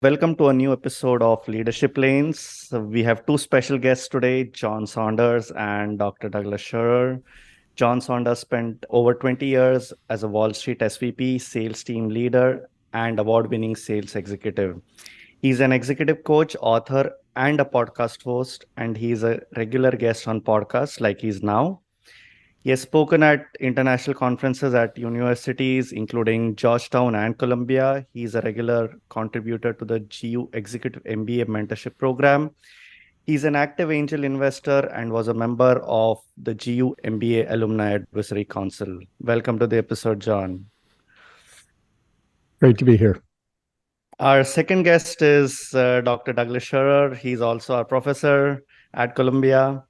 Welcome to a new episode of Leadership Lanes. We have two special guests today, John Saunders and Dr. Douglas Scherer. John Saunders spent over 20 years as a Wall Street SVP, sales team leader, and award-winning sales executive. He's an executive coach, author, and a podcast host, and he's a regular guest on podcasts like he's now. He has spoken at international conferences at universities, including Georgetown and Columbia. He's a regular contributor to the GU Executive MBA Mentorship Program. He's an active angel investor and was a member of the GU MBA Alumni Advisory Council. Welcome to the episode, John. Great to be here. Our second guest is Dr. Douglas Scherer. He's also a professor at Columbia.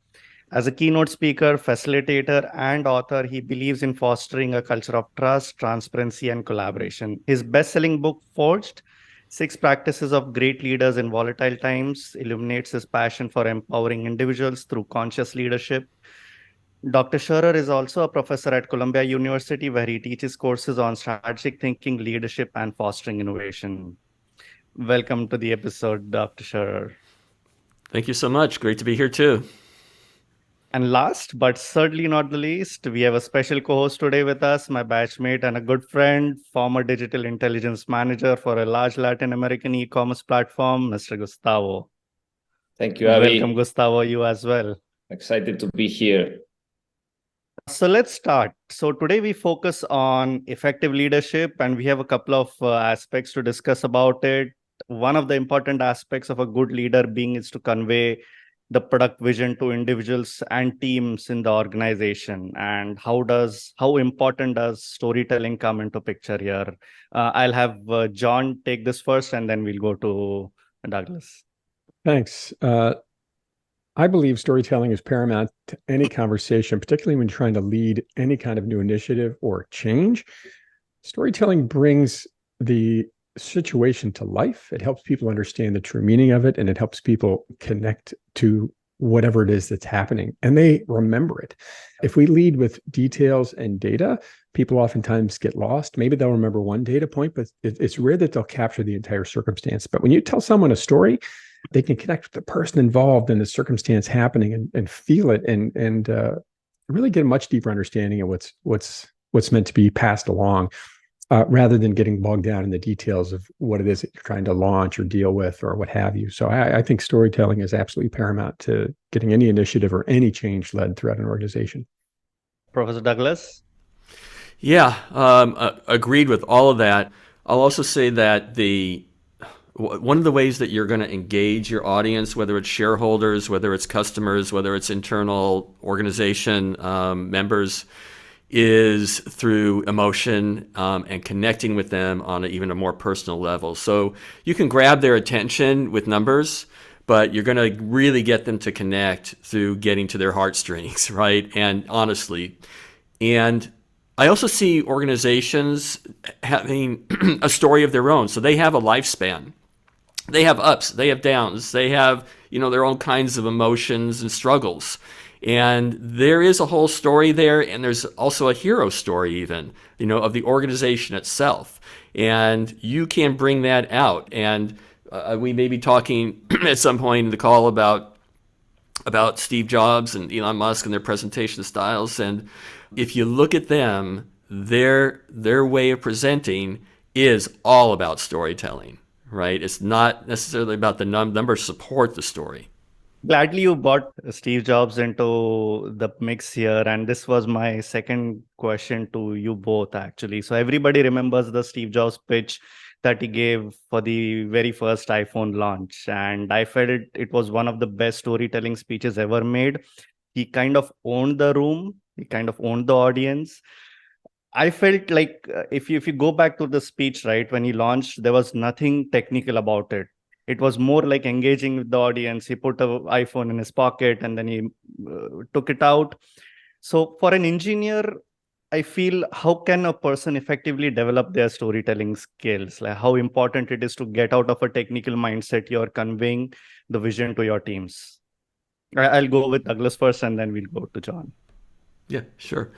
As a keynote speaker, facilitator, and author, he believes in fostering a culture of trust, transparency, and collaboration. His best-selling book, Forged, Six Practices of Great Leaders in Volatile Times, illuminates his passion for empowering individuals through conscious leadership. Dr. Scherer is also a professor at Columbia University, where he teaches courses on strategic thinking, leadership, and fostering innovation. Welcome to the episode, Dr. Scherer. Thank you so much. Great to be here too. And last, but certainly not the least, we have a special co-host today with us, my batchmate and a good friend, former digital intelligence manager for a large Latin American e-commerce platform, Mr. Gustavo. Thank you, Abhi. Welcome, Gustavo, you as well. Excited to be here. So let's start. So today we focus on effective leadership, and we have a couple of aspects to discuss about it. One of the important aspects of a good leader being is to convey the product vision to individuals and teams in the organization. And how important does storytelling come into picture here? I'll have John take this first, and then we'll go to Douglas. Thanks. I believe storytelling is paramount to any conversation, particularly when trying to lead any kind of new initiative or change. Storytelling brings the situation to life. It helps people understand the true meaning of it, and it helps people connect to whatever it is that's happening, and they remember it. If we lead with details and data, people oftentimes get lost. Maybe they'll remember one data point, but it's rare that they'll capture the entire circumstance. But when you tell someone a story, they can connect with the person involved in the circumstance happening and feel it and really get a much deeper understanding of what's meant to be passed along. Rather than getting bogged down in the details of what it is that you're trying to launch or deal with or what have you. So I think storytelling is absolutely paramount to getting any initiative or any change led throughout an organization. Professor Douglas? Yeah, agreed with all of that. I'll also say that one of the ways that you're going to engage your audience, whether it's shareholders, whether it's customers, whether it's internal organization members, is through emotion and connecting with them on even a more personal level. So you can grab their attention with numbers, but you're going to really get them to connect through getting to their heartstrings, right? And honestly. And I also see organizations having a story of their own. So they have a lifespan. They have ups, they have downs, they have, their own kinds of emotions and struggles. And there is a whole story there, and there's also a hero story even, of the organization itself. And you can bring that out. And we may be talking at some point in the call about Steve Jobs and Elon Musk and their presentation styles. And if you look at them, their way of presenting is all about storytelling, right? It's not necessarily about the numbers support the story. Gladly you brought Steve Jobs into the mix here. And this was my second question to you both, actually. So everybody remembers the Steve Jobs pitch that he gave for the very first iPhone launch. And I felt it was one of the best storytelling speeches ever made. He kind of owned the room. He kind of owned the audience. I felt like if you go back to the speech, right, when he launched, there was nothing technical about it. It was more like engaging with the audience. He put an iPhone in his pocket and then he took it out. So for an engineer, I feel, how can a person effectively develop their storytelling skills? Like how important it is to get out of a technical mindset you're conveying the vision to your teams. I'll go with Douglas first and then we'll go to John. Yeah, sure.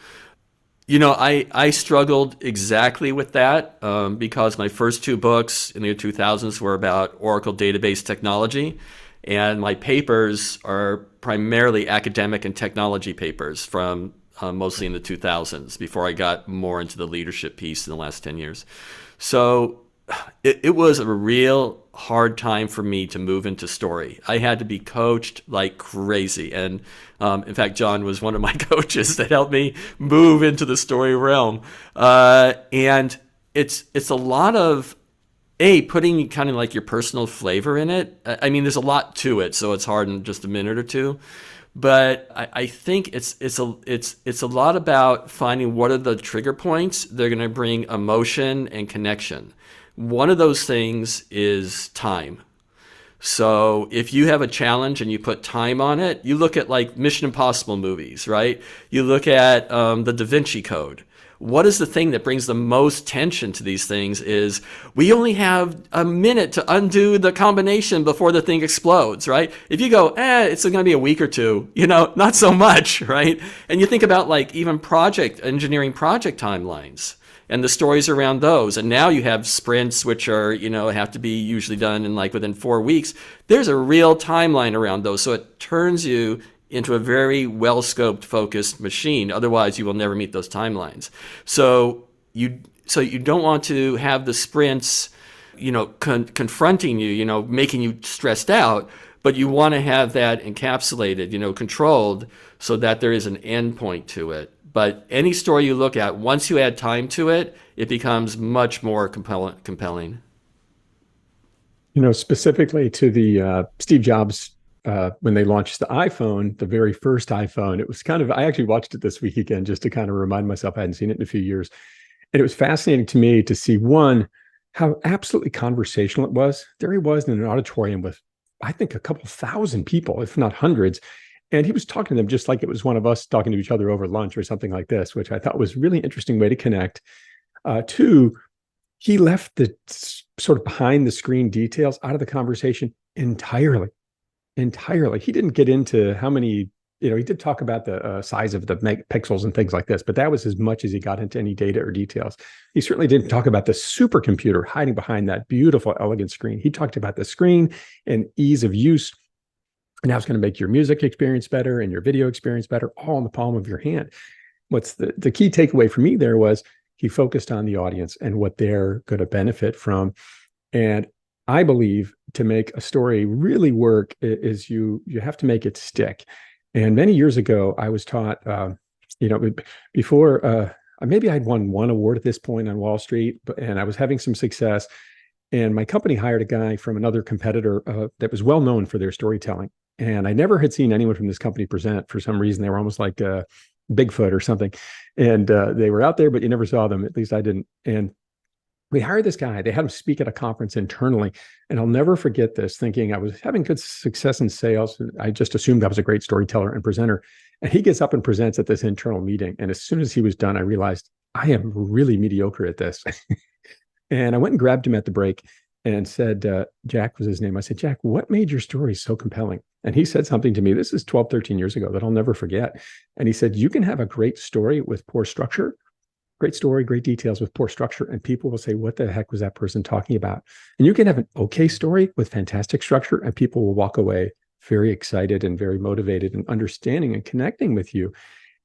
I struggled exactly with that because my first two books in the 2000s were about Oracle database technology, and my papers are primarily academic and technology papers from mostly in the 2000s before I got more into the leadership piece in the last 10 years. So it was a real hard time for me to move into story. I had to be coached like crazy. And in fact, John was one of my coaches that helped me move into the story realm. And it's a lot of putting kind of like your personal flavor in it. I mean, there's a lot to it, so it's hard in just a minute or two. But I think it's a lot about finding what are the trigger points that are going to bring emotion and connection. One of those things is time. So if you have a challenge and you put time on it, you look at like Mission Impossible movies, right? You look at the Da Vinci Code. What is the thing that brings the most tension to these things is we only have a minute to undo the combination before the thing explodes, right? If you go, it's going to be a week or two, not so much, right? And you think about like even engineering project timelines and the stories around those. And now you have sprints, which are, have to be usually done in like within 4 weeks. There's a real timeline around those. So it turns you into a very well-scoped, focused machine. Otherwise, you will never meet those timelines. So you don't want to have the sprints, confronting you, making you stressed out, but you want to have that encapsulated, controlled so that there is an end point to it. But any story you look at, once you add time to it, it becomes much more compelling. Specifically to the Steve Jobs, when they launched the iPhone, the very first iPhone, it was I actually watched it this week again, just to kind of remind myself I hadn't seen it in a few years. And it was fascinating to me to see, one, how absolutely conversational it was. There he was in an auditorium with, I think, a couple thousand people, if not hundreds. And he was talking to them just like it was one of us talking to each other over lunch or something like this, which I thought was a really interesting way to connect. Two, he left the sort of behind the screen details out of the conversation entirely. He didn't get into how many, he did talk about the size of the pixels and things like this, but that was as much as he got into any data or details. He certainly didn't talk about the supercomputer hiding behind that beautiful, elegant screen. He talked about the screen and ease of use. And how it's going to make your music experience better and your video experience better, all in the palm of your hand. What's the key takeaway for me there was he focused on the audience and what they're going to benefit from. And I believe to make a story really work is you have to make it stick. And many years ago, I was taught, before maybe I'd won one award at this point on Wall Street, and I was having some success. And my company hired a guy from another competitor that was well known for their storytelling. And I never had seen anyone from this company present. For some reason, they were almost like Bigfoot or something. And they were out there, but you never saw them. At least I didn't. And we hired this guy. They had him speak at a conference internally. And I'll never forget this, thinking I was having good success in sales. I just assumed I was a great storyteller and presenter. And he gets up and presents at this internal meeting. And as soon as he was done, I realized I am really mediocre at this. And I went and grabbed him at the break and said, Jack was his name. I said, Jack, what made your story so compelling? And he said something to me, this is 12, 13 years ago, that I'll never forget. And he said, you can have a great story with poor structure, great story, great details with poor structure. And people will say, what the heck was that person talking about? And you can have an okay story with fantastic structure, and people will walk away very excited and very motivated and understanding and connecting with you.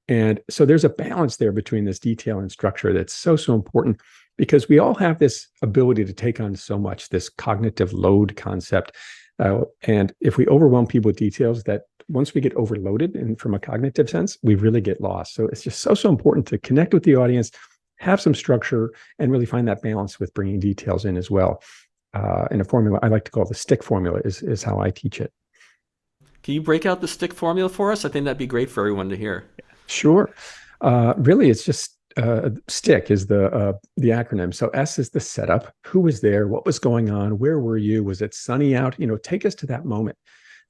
And so there's a balance there between this detail and structure that's so important, because we all have this ability to take on so much, this cognitive load concept. And if we overwhelm people with details, that once we get overloaded and from a cognitive sense, we really get lost. So it's just so important to connect with the audience, have some structure, and really find that balance with bringing details in as well. And a formula I like to call the S.T.I.C. formula is how I teach it. Can you break out the S.T.I.C. formula for us? I think that'd be great for everyone to hear. Sure. Really, it's just S.T.I.C. is the acronym. So S is the setup. Who was there? What was going on? Where were you? Was it sunny out? Take us to that moment.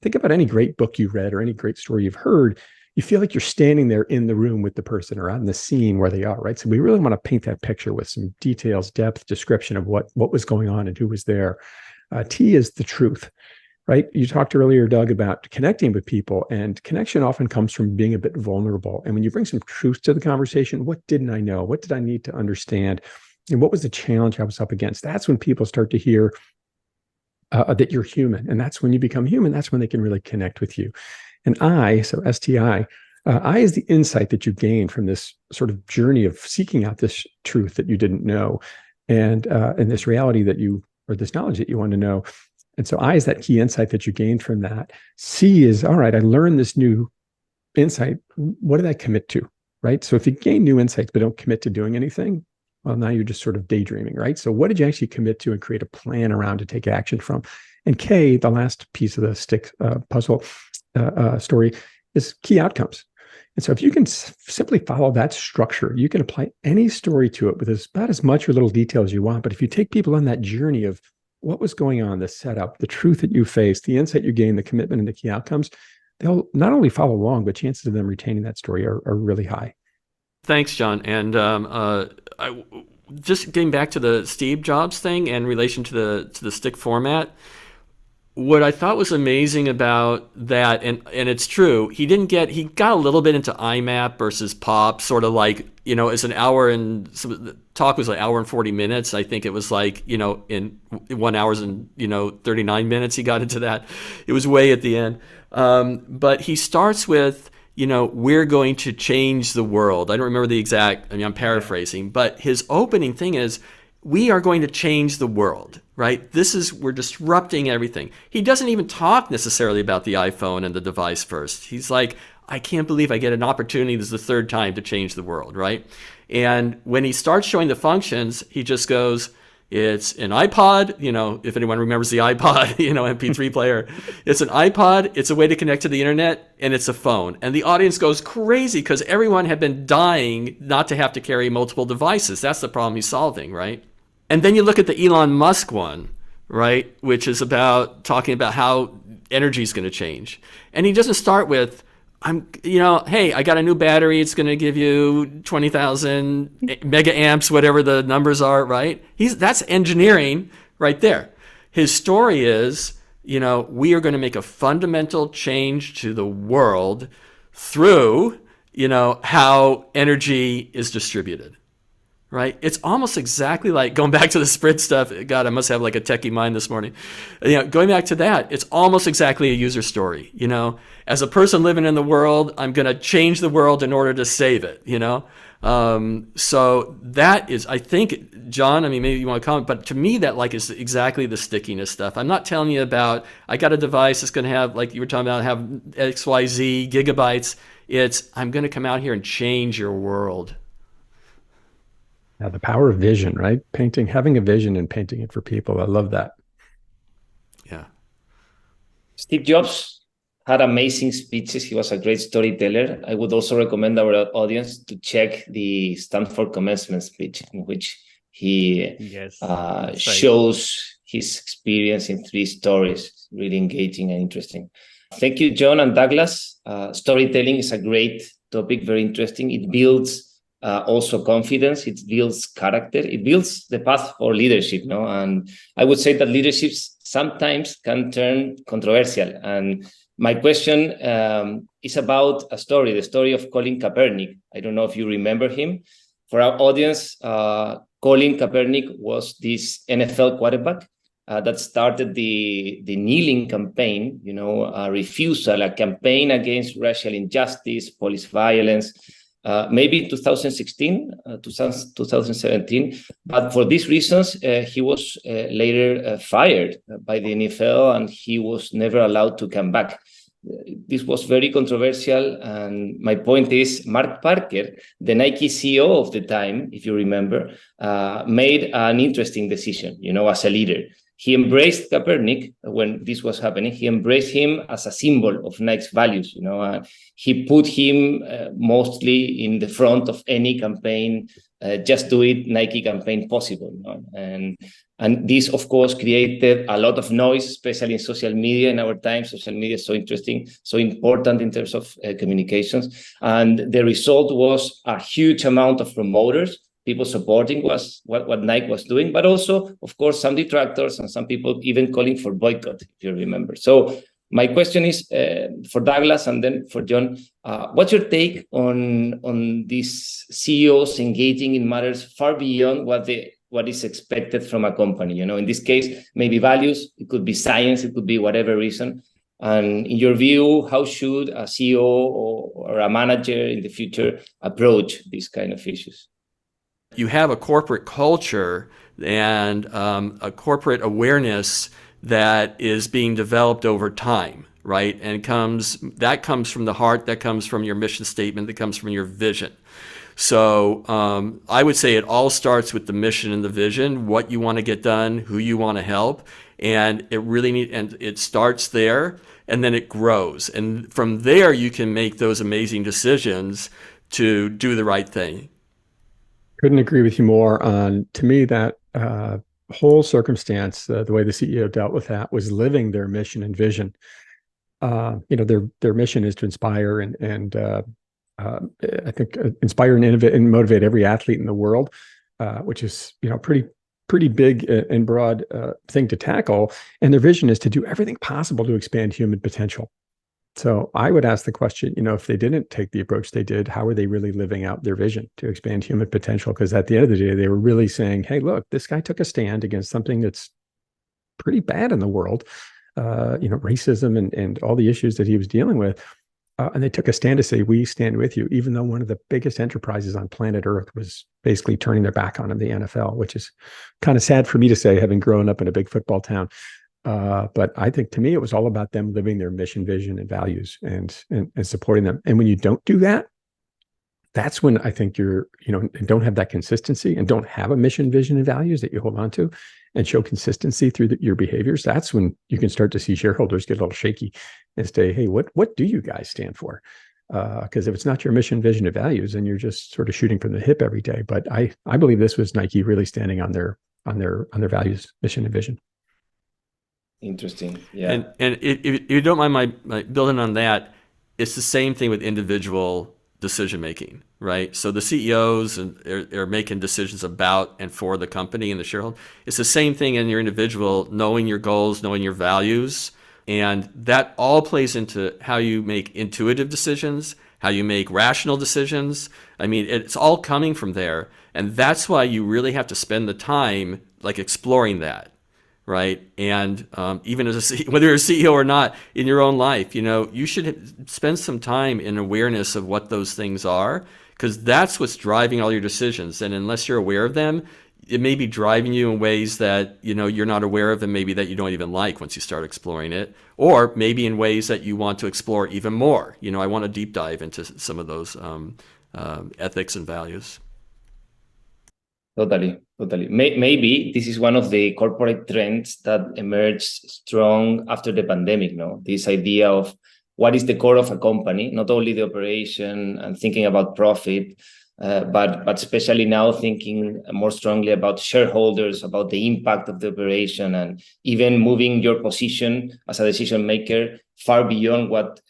Think about any great book you read or any great story you've heard. You feel like you're standing there in the room with the person or on the scene where they are, right? So we really want to paint that picture with some details, depth, description of what was going on and who was there. T is the truth, right? You talked earlier, Doug, about connecting with people, and connection often comes from being a bit vulnerable. And when you bring some truth to the conversation, what didn't I know? What did I need to understand? And what was the challenge I was up against? That's when people start to hear that you're human. And that's when you become human. That's when they can really connect with you. And so S.T.I., I is the insight that you gain from this sort of journey of seeking out this truth that you didn't know, and this reality or this knowledge that you want to know. And so I is that key insight that you gained from that. C is, all right, I learned this new insight. What did I commit to, right? So if you gain new insights but don't commit to doing anything, well, now you're just sort of daydreaming, right? So what did you actually commit to and create a plan around to take action from? And K, the last piece of the stick puzzle story, is key outcomes. And so if you can simply follow that structure, you can apply any story to it with about as much or little detail as you want. But if you take people on that journey of what was going on, the setup, the truth that you faced, the insight you gained, the commitment, and the key outcomes, they'll not only follow along, but chances of them retaining that story are really high. Thanks, John. And just getting back to the Steve Jobs thing in relation to the stick format, what I thought was amazing about that, and it's true, he got a little bit into IMAP versus POP, sort of like, it's an hour, and the talk was like hour and 40 minutes. I think it was like, in 1 hour and 39 minutes he got into that. It was way at the end. But he starts with, we're going to change the world. I don't remember the exact, I'm paraphrasing, but his opening thing is, we are going to change the world, right? We're disrupting everything. He doesn't even talk necessarily about the iPhone and the device first. He's like, I can't believe I get an opportunity. This is the third time to change the world, right? And when he starts showing the functions, he just goes, it's an iPod, if anyone remembers the iPod, MP3 player. It's an iPod, it's a way to connect to the internet, and it's a phone. And the audience goes crazy because everyone had been dying not to have to carry multiple devices. That's the problem he's solving, right? And then you look at the Elon Musk one, right, which is about talking about how energy is going to change. And he doesn't start with, hey, I got a new battery. It's going to give you 20,000 mega amps, whatever the numbers are, right? That's engineering right there. His story is, we are going to make a fundamental change to the world through, how energy is distributed. Right? It's almost exactly like going back to the Sprint stuff. God, I must have like a techie mind this morning. Going back to that, it's almost exactly a user story. As a person living in the world, I'm going to change the world in order to save it. So that is, I think, John, maybe you want to comment, but to me, that is exactly the stickiness stuff. I'm not telling you about, I got a device that's going to have, like you were talking about, have XYZ gigabytes. It's, I'm going to come out here and change your world. Yeah, the power of vision, right? Having a vision and painting it for people. I love that. Yeah. Steve Jobs had amazing speeches. He was a great storyteller. I would also recommend our audience to check the Stanford commencement speech, in which he shows his experience in 3 stories. Really engaging and interesting. Thank you, John and Douglas. Storytelling is a great topic, very interesting. It builds also confidence, it builds character, it builds the path for leadership, and I would say that leadership sometimes can turn controversial. And my question is about a story, the story of Colin Kaepernick. I don't know if you remember him. For our audience, Colin Kaepernick was this NFL quarterback that started the kneeling campaign, a refusal, a campaign against racial injustice, police violence, maybe 2016, 2017. But for these reasons, he was later fired by the NFL, and he was never allowed to come back. This was very controversial. And my point is, Mark Parker, the Nike CEO of the time, if you remember, made an interesting decision, as a leader. He embraced Kaepernick when this was happening. He embraced him as a symbol of Nike's values. He put him mostly in the front of any campaign, just do it Nike campaign possible. And this, of course, created a lot of noise, especially in social media in our time. Social media is so interesting, so important in terms of communications. And the result was a huge amount of promoters, people supporting what Nike was doing, but also, of course, some detractors and some people even calling for boycott, if you remember. So my question is for Douglas and then for John, what's your take on these CEOs engaging in matters far beyond what is expected from a company? You know, in this case, maybe values, it could be science, it could be whatever reason. And in your view, how should a CEO or a manager in the future approach these kind of issues? You have a corporate culture and a corporate awareness that is being developed over time, right? And that comes from the heart, that comes from your mission statement, that comes from your vision. So I would say it all starts with the mission and the vision, what you want to get done, who you want to help, and it starts there, and then it grows. And from there, you can make those amazing decisions to do the right thing. Couldn't agree with you more on, to me, that whole circumstance, the way the CEO dealt with that was living their mission and vision. Their mission is to inspire and I think inspire and innovate and motivate every athlete in the world, which is, pretty big and broad thing to tackle. And their vision is to do everything possible to expand human potential. So I would ask the question, if they didn't take the approach they did, how are they really living out their vision to expand human potential? Because at the end of the day, they were really saying, hey, look, this guy took a stand against something that's pretty bad in the world, racism and all the issues that he was dealing with. And they took a stand to say, we stand with you, even though one of the biggest enterprises on planet Earth was basically turning their back on him, the NFL, which is kind of sad for me to say, having grown up in a big football town. But I think, to me, it was all about them living their mission, vision, and values and supporting them. And when you don't do that, that's when I think you're, don't have that consistency and don't have a mission, vision, and values that you hold on to and show consistency through your behaviors. That's when you can start to see shareholders get a little shaky and say, hey, what do you guys stand for? Because if it's not your mission, vision, and values, then you're just sort of shooting from the hip every day. But I believe this was Nike really standing on their values, mission, and vision. Interesting. Yeah. And if you don't mind my building on that, it's the same thing with individual decision making, right? So the CEOs are making decisions about and for the company and the shareholder. It's the same thing in your individual, knowing your goals, knowing your values, and that all plays into how you make intuitive decisions, how you make rational decisions. I mean, it's all coming from there, and that's why you really have to spend the time like exploring that. Right. And even as whether you're a CEO or not in your own life, you should spend some time in awareness of what those things are, because that's what's driving all your decisions. And unless you're aware of them, it may be driving you in ways that, you're not aware of and maybe that you don't even like once you start exploring it, or maybe in ways that you want to explore even more. I want to deep dive into some of those ethics and values. Totally. Maybe this is one of the corporate trends that emerged strong after the pandemic, no? This idea of what is the core of a company, not only the operation and thinking about profit, but especially now thinking more strongly about shareholders, about the impact of the operation, and even moving your position as a decision maker far beyond what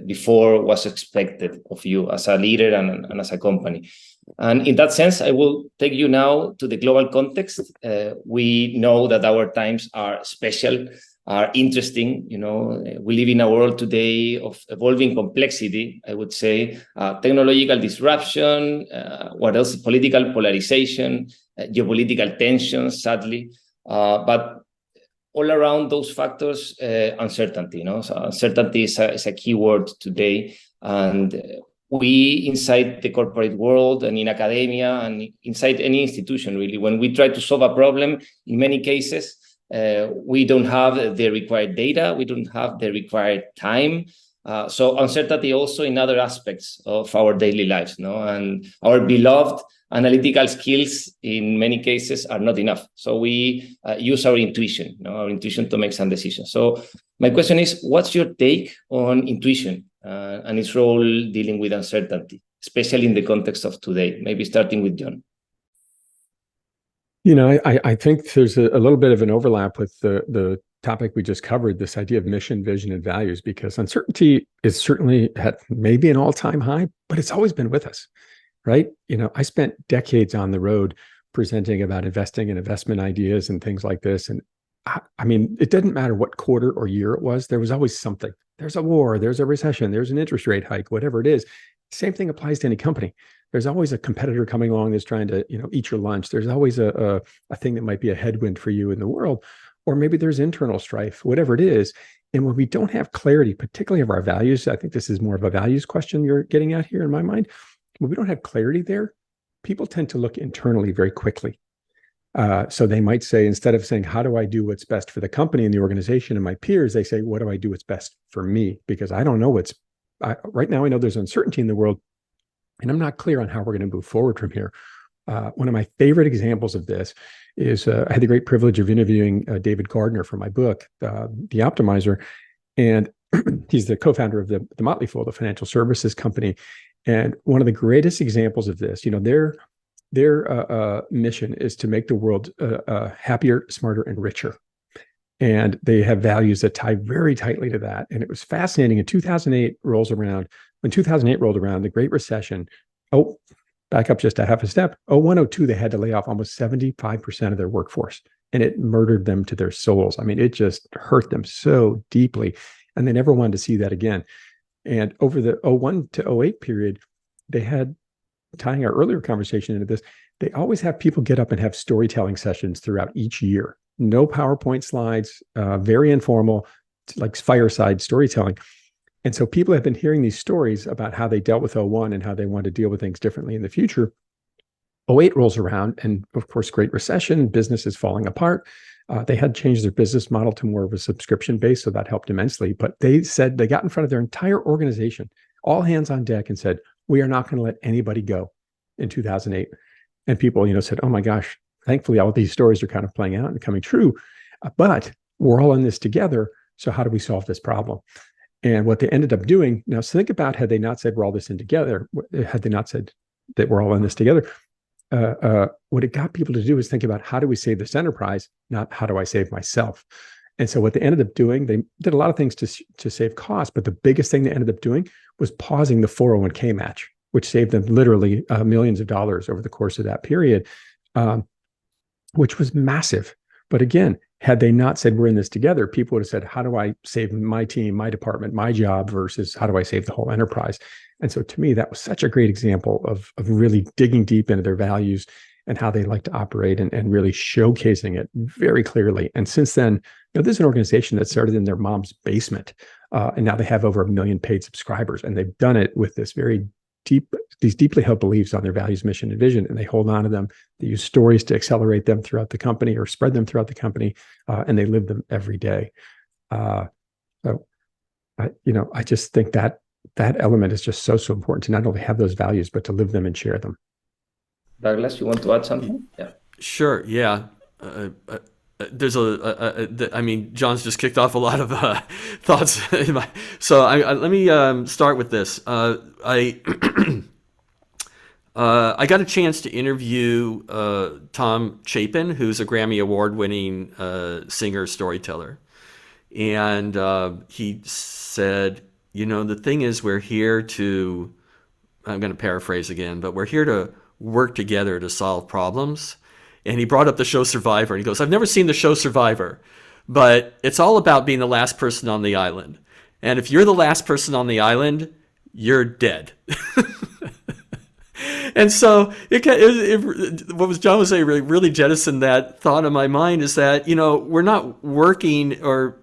before was expected of you as a leader and as a company. And in that sense, I will take you now to the global context. We know that our times are special, are interesting. We live in a world today of evolving complexity, I would say, technological disruption, what else? Political polarization, geopolitical tensions, sadly. But all around those factors, uncertainty. So uncertainty is a key word today. And we, inside the corporate world and in academia and inside any institution, really, when we try to solve a problem, in many cases, we don't have the required data, we don't have the required time. So uncertainty also in other aspects of our daily lives, and our beloved analytical skills in many cases are not enough. So we use our intuition to make some decisions. So my question is, what's your take on intuition and its role dealing with uncertainty, especially in the context of today? Maybe starting with John. I think there's a little bit of an overlap with the topic we just covered, this idea of mission, vision, and values, because uncertainty is certainly at maybe an all-time high, but it's always been with us. right? I spent decades on the road presenting about investing and investment ideas and things like this. And I mean, it didn't matter what quarter or year it was, there was always something. There's a war, there's a recession, there's an interest rate hike, whatever it is. Same thing applies to any company. There's always a competitor coming along that's trying to, eat your lunch. There's always a thing that might be a headwind for you in the world, or maybe there's internal strife, whatever it is. And when we don't have clarity, particularly of our values, I think this is more of a values question you're getting at here in my mind. When we don't have clarity there, people tend to look internally very quickly. So they might say, instead of saying, how do I do what's best for the company and the organization and my peers, they say, what do I do what's best for me? Because I don't know right now I know there's uncertainty in the world, and I'm not clear on how we're going to move forward from here. One of my favorite examples of this is I had the great privilege of interviewing David Gardner for my book, The Optimizer. And he's the co-founder of the Motley Fool, the financial services company. And one of the greatest examples of this, their mission is to make the world happier, smarter, and richer. And they have values that tie very tightly to that. And it was fascinating. When 2008 rolled around, the Great Recession, back up just a half a step, 0102, they had to lay off almost 75% of their workforce. And it murdered them to their souls. I mean, it just hurt them so deeply. And they never wanted to see that again. And over the 01 to 08 period, they had, tying our earlier conversation into this, they always have people get up and have storytelling sessions throughout each year. No PowerPoint slides, very informal, like fireside storytelling. And so people have been hearing these stories about how they dealt with 01 and how they want to deal with things differently in the future. 08 rolls around, and of course, Great Recession, business is falling apart. They had changed their business model to more of a subscription base, so that helped immensely. But they said they got in front of their entire organization, all hands on deck, and said, we are not going to let anybody go in 2008. And people, said, oh my gosh, thankfully, all these stories are kind of playing out and coming true. But we're all in this together. So how do we solve this problem? And what they ended up doing, now so think about, had they not said we're all this in together, had they not said that we're all in this together, what it got people to do is think about, how do we save this enterprise, not how do I save myself? And so what they ended up doing, they did a lot of things to save costs, but the biggest thing they ended up doing was pausing the 401k match, which saved them literally millions of dollars over the course of that period, which was massive. But again, had they not said we're in this together, people would have said, how do I save my team, my department, my job, versus how do I save the whole enterprise? And so to me, that was such a great example of really digging deep into their values and how they like to operate, and really showcasing it very clearly. And since then, this is an organization that started in their mom's basement, and now they have over 1 million paid subscribers, and they've done it with these deeply held beliefs on their values, mission, and vision, and they hold on to them. They use stories to accelerate them throughout the company or spread them throughout the company, and they live them every day. So, I just think that element is just so important to not only have those values, but to live them and share them. Douglas, you want to add something? Yeah. Sure. Yeah. There's John's just kicked off a lot of thoughts. So let me start with this. I got a chance to interview Tom Chapin, who's a Grammy Award-winning singer storyteller, and he said, the thing is, we're here to, I'm going to paraphrase again, but we're here to work together to solve problems. And he brought up the show Survivor, and he goes, I've never seen the show Survivor, but it's all about being the last person on the island. And if you're the last person on the island, you're dead. And so what was John was saying really jettisoned that thought in my mind, is that, we're not working, or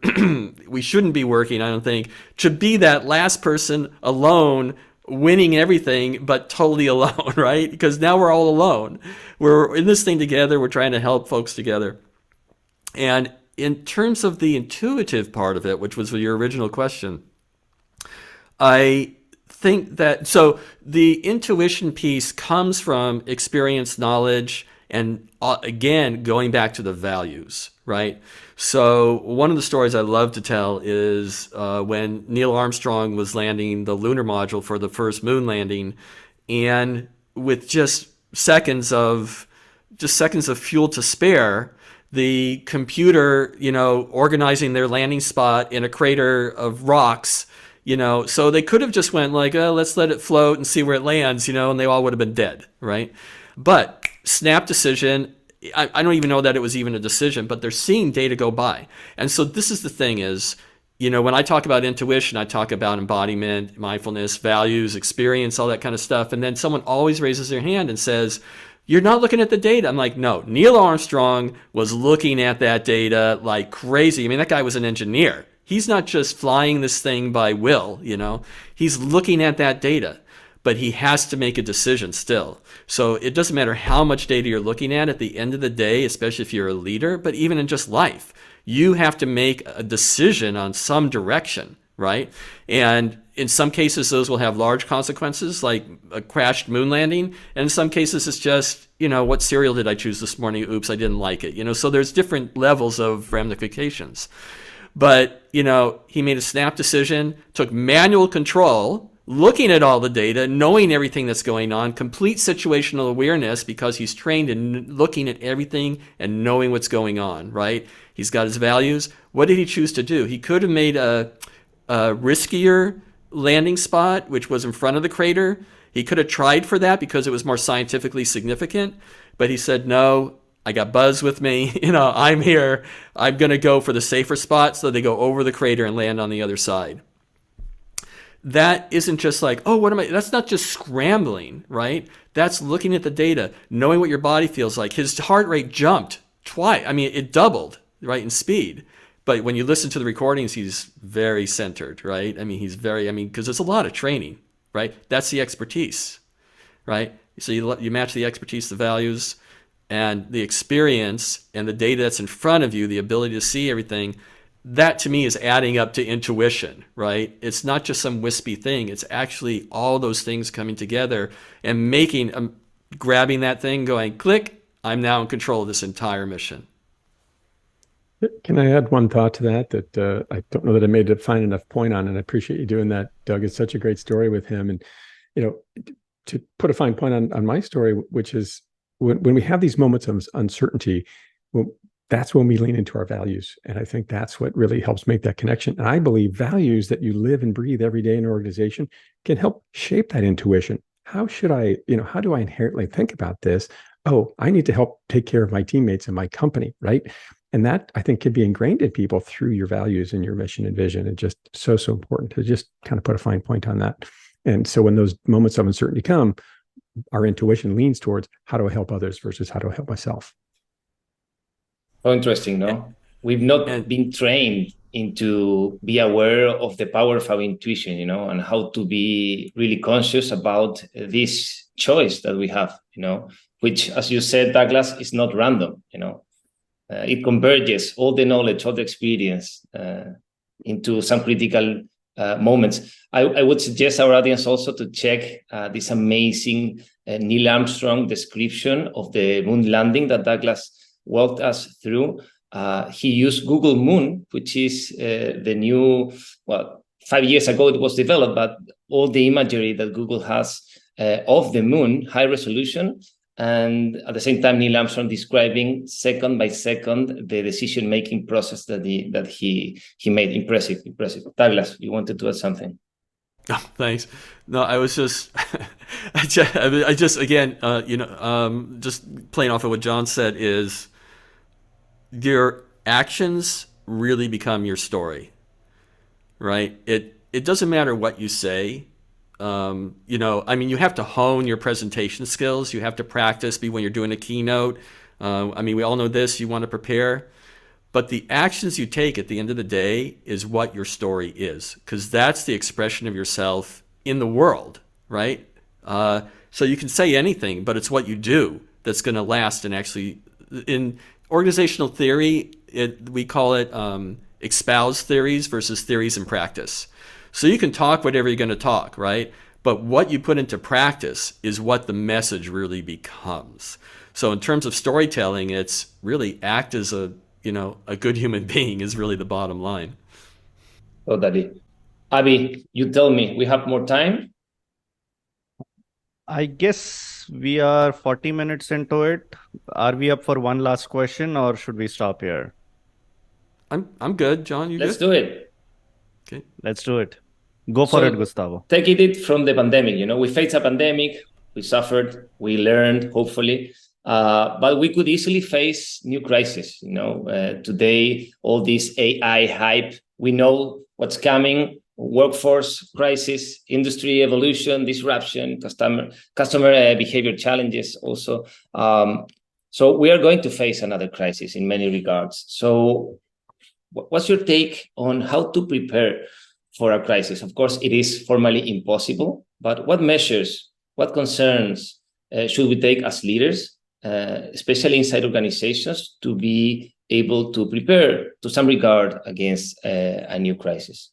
we shouldn't be working, I don't think, to be that last person alone, winning everything, but totally alone, right? Because now we're all alone. We're in this thing together. We're trying to help folks together. And in terms of the intuitive part of it, which was your original question, I think that, so the intuition piece comes from experience, knowledge, and again, going back to the values, right? So one of the stories I love to tell is when Neil Armstrong was landing the lunar module for the first moon landing, and with just seconds of fuel to spare, the computer, organizing their landing spot in a crater of rocks, So they could have just went like, oh, let's let it float and see where it lands, and they all would have been dead, right? But snap decision, I don't even know that it was even a decision, but they're seeing data go by. And so this is the thing is, when I talk about intuition, I talk about embodiment, mindfulness, values, experience, all that kind of stuff. And then someone always raises their hand and says, you're not looking at the data. I'm like, no, Neil Armstrong was looking at that data like crazy. I mean, that guy was an engineer. He's not just flying this thing by will, he's looking at that data, but he has to make a decision still. So it doesn't matter how much data you're looking at the end of the day, especially if you're a leader, but even in just life, you have to make a decision on some direction, right? And in some cases, those will have large consequences, like a crashed moon landing. And in some cases, it's just, what cereal did I choose this morning? Oops, I didn't like it. So there's different levels of ramifications. But, he made a snap decision, took manual control, looking at all the data, knowing everything that's going on, complete situational awareness because he's trained in looking at everything and knowing what's going on, right? He's got his values. What did he choose to do? He could have made a riskier landing spot, which was in front of the crater. He could have tried for that because it was more scientifically significant, but he said, no, I got Buzz with me. I'm here. I'm going to go for the safer spot. So they go over the crater and land on the other side. That isn't just like, oh, what am I? That's not just scrambling, right? That's looking at the data, knowing what your body feels like. His heart rate jumped twice. I mean, it doubled, right, in speed. But when you listen to the recordings, he's very centered, right? I mean, because there's a lot of training, right? That's the expertise, right? So you match the expertise, the values, and the experience and the data that's in front of you, the ability to see everything. That to me is adding up to intuition, right? It's not just some wispy thing. It's actually all those things coming together and grabbing that thing, going, click, I'm now in control of this entire mission. Can I add one thought to that I don't know that I made a fine enough point on, and I appreciate you doing that, Doug. It's such a great story with him. And, to put a fine point on my story, which is when we have these moments of uncertainty, well, that's when we lean into our values. And I think that's what really helps make that connection. And I believe values that you live and breathe every day in an organization can help shape that intuition. How do I inherently think about this? Oh, I need to help take care of my teammates and my company, right? And that I think can be ingrained in people through your values and your mission and vision. And just so important to just kind of put a fine point on that. And so when those moments of uncertainty come, our intuition leans towards how do I help others versus how do I help myself? Oh, interesting, no? We've not been trained into be aware of the power of our intuition, and how to be really conscious about this choice that we have, which, as you said, Douglas, is not random, it converges all the knowledge, all the experience into some critical moments. I would suggest our audience also to check this amazing Neil Armstrong description of the moon landing that Douglas walked us through. He used Google Moon, which is the new, 5 years ago it was developed, but all the imagery that Google has of the moon, high resolution, and at the same time, Neil Armstrong describing second by second the decision-making process that he made. Impressive. Douglas, you wanted to add something? Oh, thanks. No, I was just, I just again, just playing off of what John said is your actions really become your story, right? It doesn't matter what you say. You have to hone your presentation skills. You have to practice when you're doing a keynote. We all know this, you want to prepare. But the actions you take at the end of the day is what your story is, because that's the expression of yourself in the world, right? So you can say anything, but it's what you do that's going to last. And actually, in organizational theory, we call it espouse theories versus theories in practice. So you can talk whatever you're going to talk, right? But what you put into practice is what the message really becomes. So in terms of storytelling, it's really act as a good human being is really the bottom line. Totally. Abhi, you tell me, we have more time? I guess we are 40 minutes into it. Are we up for one last question or should we stop here? I'm good, John. You Let's good? do it. Okay. Let's do it. Go for it, Gustavo. Taking it from the pandemic, we faced a pandemic, we suffered, we learned, hopefully, but we could easily face new crises. Today, all this AI hype, we know what's coming: workforce crisis, industry evolution, disruption, customer behavior challenges also. So we are going to face another crisis in many regards. So what's your take on how to prepare for a crisis? Of course, it is formally impossible, but what measures, what concerns should we take as leaders, especially inside organizations, to be able to prepare to some regard against a new crisis?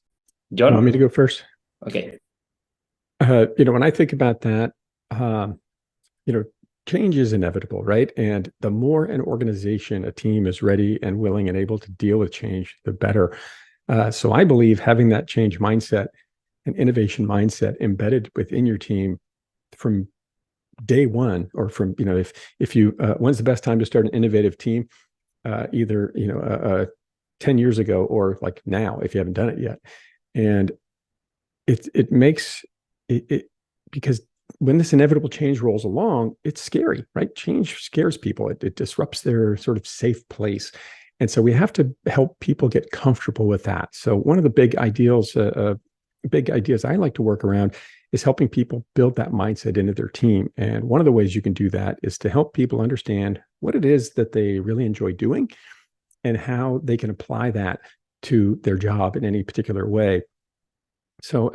John? You want me to go first? Okay. When I think about that, change is inevitable, right? And the more an organization, a team is ready and willing and able to deal with change, the better. So I believe having that change mindset and innovation mindset embedded within your team from day one, or from, if you, when's the best time to start an innovative team? Either, 10 years ago or like now, if you haven't done it yet. And it makes it because when this inevitable change rolls along, it's scary, right? Change scares people. It disrupts their sort of safe place. And so we have to help people get comfortable with that. So one of the big ideas I like to work around is helping people build that mindset into their team. And one of the ways you can do that is to help people understand what it is that they really enjoy doing and how they can apply that to their job in any particular way. So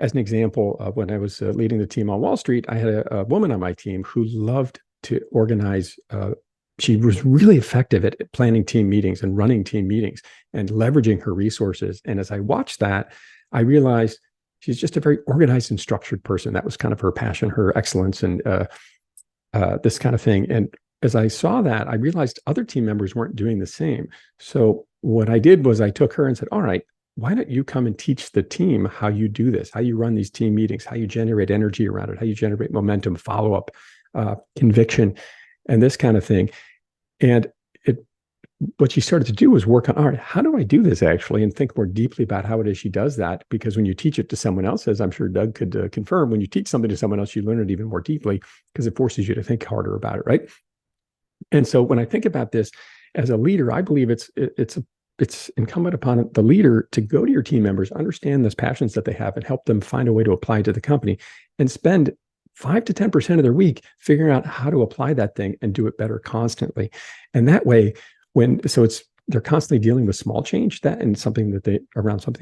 as an example, when I was leading the team on Wall Street, I had a woman on my team who loved to organize. She was really effective at planning team meetings and running team meetings and leveraging her resources. And as I watched that, I realized she's just a very organized and structured person. That was kind of her passion, her excellence, and this kind of thing. And as I saw that, I realized other team members weren't doing the same. So what I did was I took her and said, all right, why don't you come and teach the team how you do this, how you run these team meetings, how you generate energy around it, how you generate momentum, follow-up, conviction, and this kind of thing. And what she started to do was work on, all right, how do I do this actually? And think more deeply about how it is she does that. Because when you teach it to someone else, as I'm sure Doug could confirm, when you teach something to someone else, you learn it even more deeply because it forces you to think harder about it, right? And so when I think about this as a leader, I believe it's incumbent upon the leader to go to your team members, understand those passions that they have, and help them find a way to apply to the company, and spend 5 to 10% of their week figuring out how to apply that thing and do it better constantly. And that way, they're constantly dealing with small change and something that they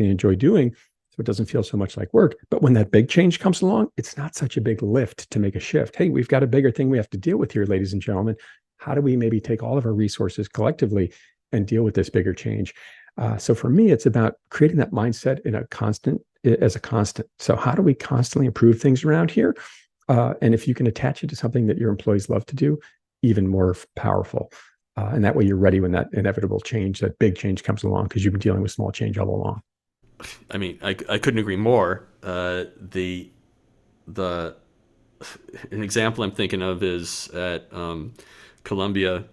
enjoy doing. So it doesn't feel so much like work. But when that big change comes along, it's not such a big lift to make a shift. Hey, we've got a bigger thing we have to deal with here, ladies and gentlemen. How do we maybe take all of our resources collectively and deal with this bigger change? So for me, it's about creating that mindset as a constant. So how do we constantly improve things around here? And if you can attach it to something that your employees love to do, even more powerful. And that way you're ready when that inevitable change, that big change comes along, because you've been dealing with small change all along. I mean, I couldn't agree more. An example I'm thinking of is at Columbia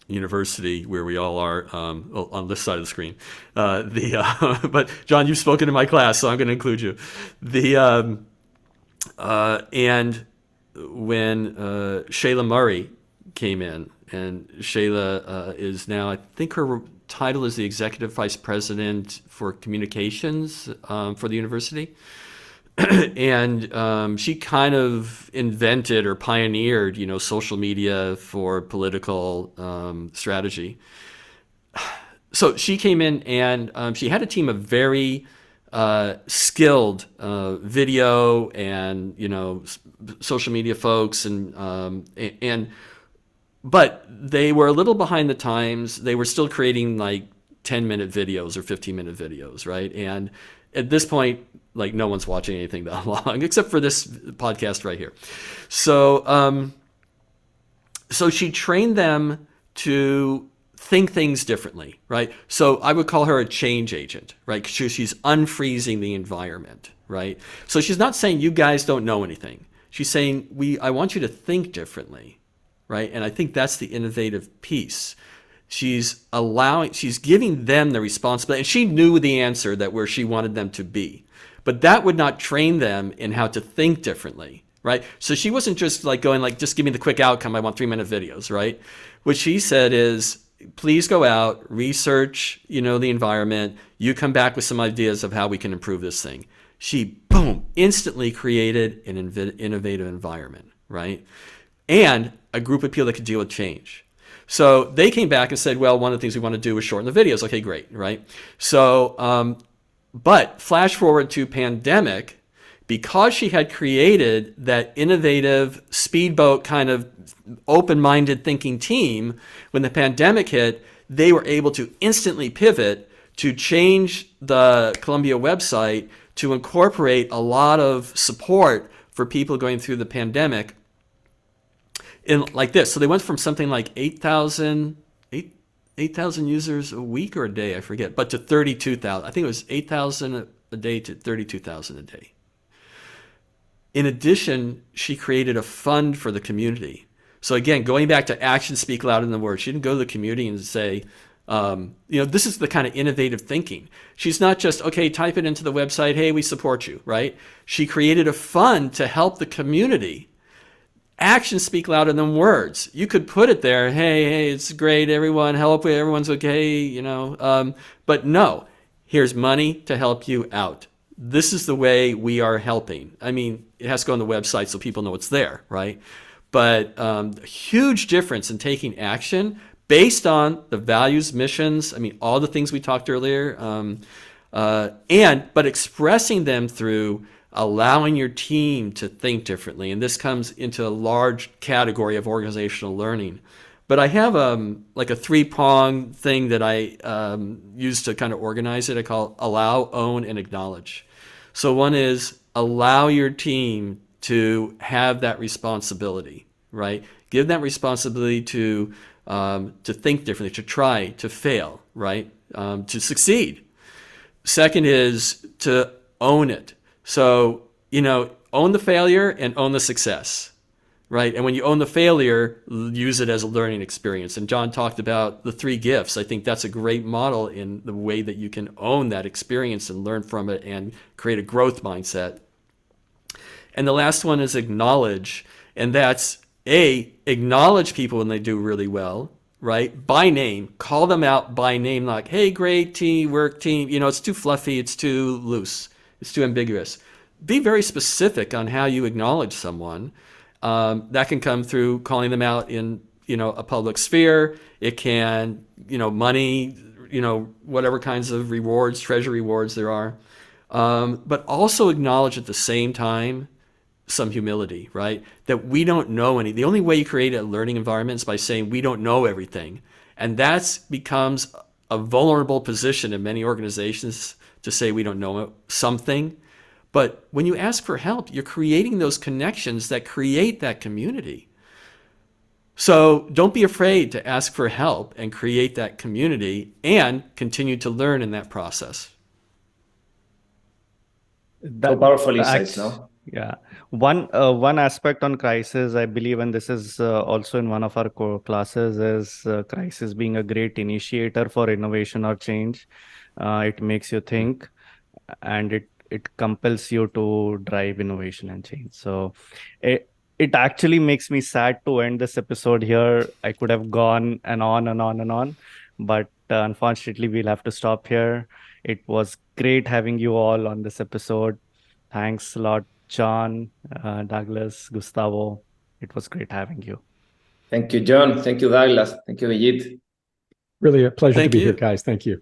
University, where we all are, on this side of the screen. But John, you've spoken in my class, so I'm going to include you. And when Shayla Murray came in, and Shayla is now, I think her title is the Executive Vice President for Communications for the university. And she kind of invented or pioneered, social media for political strategy. So she came in and she had a team of very skilled video and social media folks, but they were a little behind the times. They were still creating like 10-minute videos or 15-minute videos, right? And at this point, like, no one's watching anything that long except for this podcast right here. So so she trained them to think things differently, right? So I would call her a change agent, right? She's unfreezing the environment, right? So she's not saying you guys don't know anything. She's saying I want you to think differently, right? And I think that's the innovative piece. She's giving them the responsibility, and she knew the answer that where she wanted them to be. but that would not train them in how to think differently, right? So she wasn't just like going like, just give me the quick outcome. I want 3-minute videos, right? What she said is, please go out, research, the environment. You come back with some ideas of how we can improve this thing. She, boom, instantly created an innovative environment, right? And a group of people that could deal with change. So they came back and said, well, one of the things we want to do is shorten the videos. Okay, great, right? So, but flash forward to pandemic, because she had created that innovative speedboat kind of open-minded thinking team, when the pandemic hit, they were able to instantly pivot to change the Columbia website to incorporate a lot of support for people going through the pandemic in like this. So they went from something like 8,000 users a week or a day, I forget, but to 32,000. I think it was 8,000 a day to 32,000 a day. In addition, she created a fund for the community. So again, going back to actions speak louder than words, she didn't go to the community and say, this is the kind of innovative thinking. She's not just, okay, type it into the website, hey, we support you, right? She created a fund to help the community. Actions speak louder than words. You could put it there, hey, it's great, everyone, help, everyone's okay, but no, here's money to help you out. This is the way we are helping. I mean, it has to go on the website so people know it's there, right? But a huge difference in taking action based on the values, missions, all the things we talked earlier, but expressing them through allowing your team to think differently. And this comes into a large category of organizational learning. But I have like a 3-prong thing that I use to kind of organize it. I call allow, own, and acknowledge. So one is allow your team to have that responsibility, right? Give that responsibility to think differently, to try, to fail, right? To succeed. Second is to own it. So, own the failure and own the success, right? And when you own the failure, use it as a learning experience. And John talked about the 3 gifts. I think that's a great model in the way that you can own that experience and learn from it and create a growth mindset. And the last one is acknowledge. And that's acknowledge people when they do really well, right? By name, call them out by name, like, hey, great teamwork, team. It's too fluffy, it's too loose, it's too ambiguous. Be very specific on how you acknowledge someone. That can come through calling them out in, a public sphere. It can, money, whatever kinds of rewards, treasure rewards there are. But also acknowledge at the same time some humility, right? That we don't know any. The only way you create a learning environment is by saying we don't know everything. And that becomes a vulnerable position in many organizations to say we don't know something. But when you ask for help, you're creating those connections that create that community. So don't be afraid to ask for help and create that community and continue to learn in that process. So powerful insights, no? Yeah. One aspect on crisis, I believe, and this is also in one of our core classes, is crisis being a great initiator for innovation or change. It makes you think, and it compels you to drive innovation and change. So it actually makes me sad to end this episode here. I could have gone and on and on and on, but unfortunately, we'll have to stop here. It was great having you all on this episode. Thanks a lot, John, Douglas, Gustavo. It was great having you. Thank you, John. Thank you, Douglas. Thank you, Abhijit. Really a pleasure Thank to be you. here, guys. Thank you.